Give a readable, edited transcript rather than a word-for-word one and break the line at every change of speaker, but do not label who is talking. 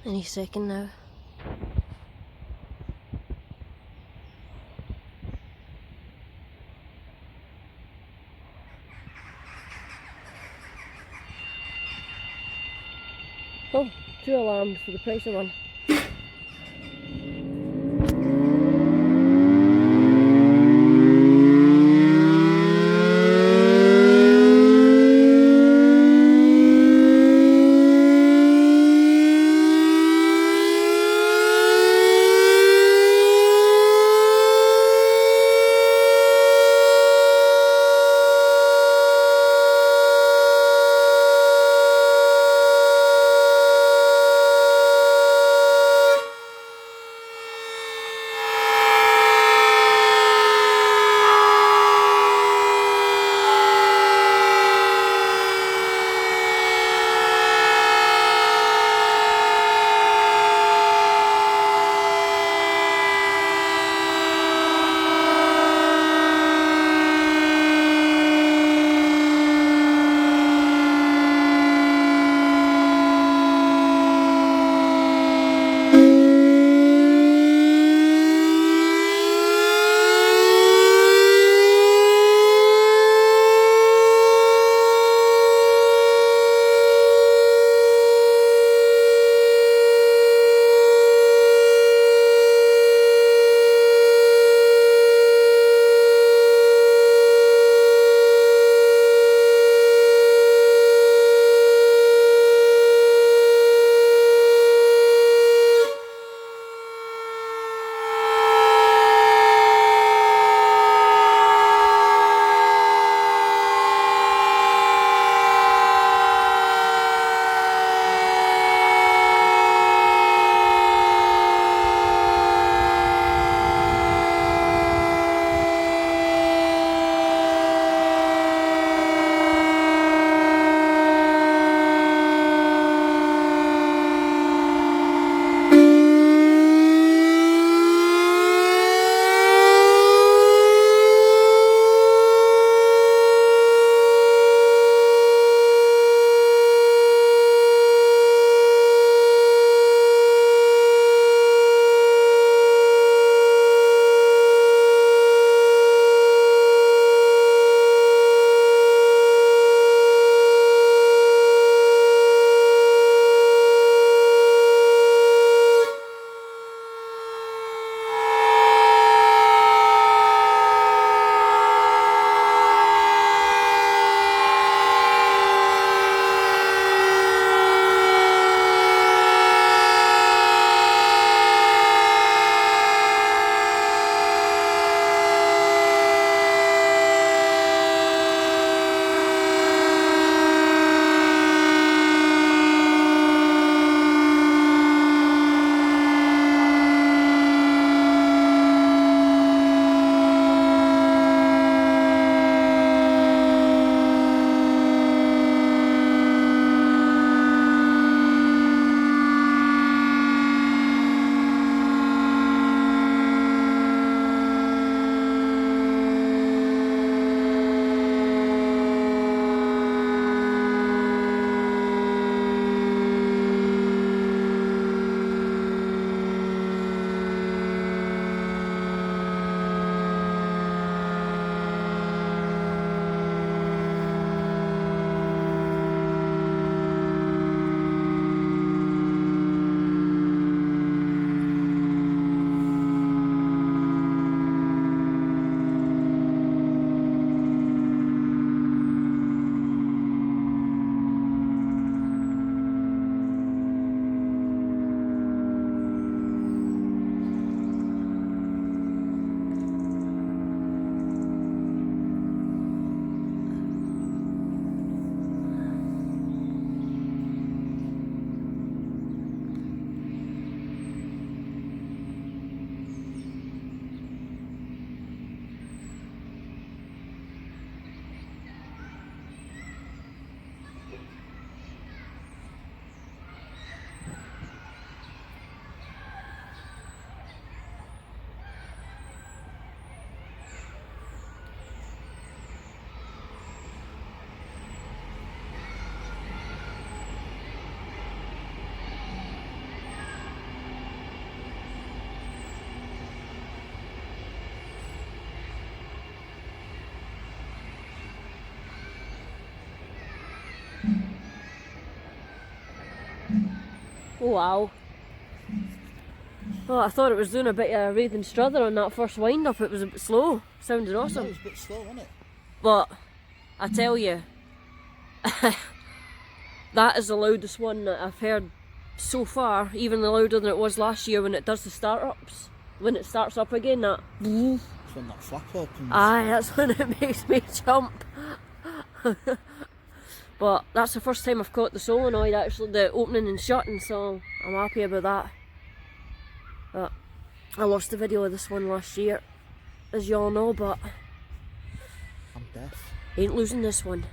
Any second now. Oh, 2 alarms for the price of one. Oh wow. Oh, I thought it was doing a bit of Wraith and Struther on that first wind up. It was a bit slow. Sounded awesome.
It was a bit slow, wasn't it?
But I tell you, that is the loudest one that I've heard so far, even louder than it was last year when it does the start-ups. When it starts up again, that...
It's when that flap opens.
Aye, that's when it makes me jump. But that's the first time I've caught the solenoid, actually, the opening and shutting, so I'm happy about that. But I lost the video of this one last year, as you all know, but
I'm deaf.
ain't losing this one.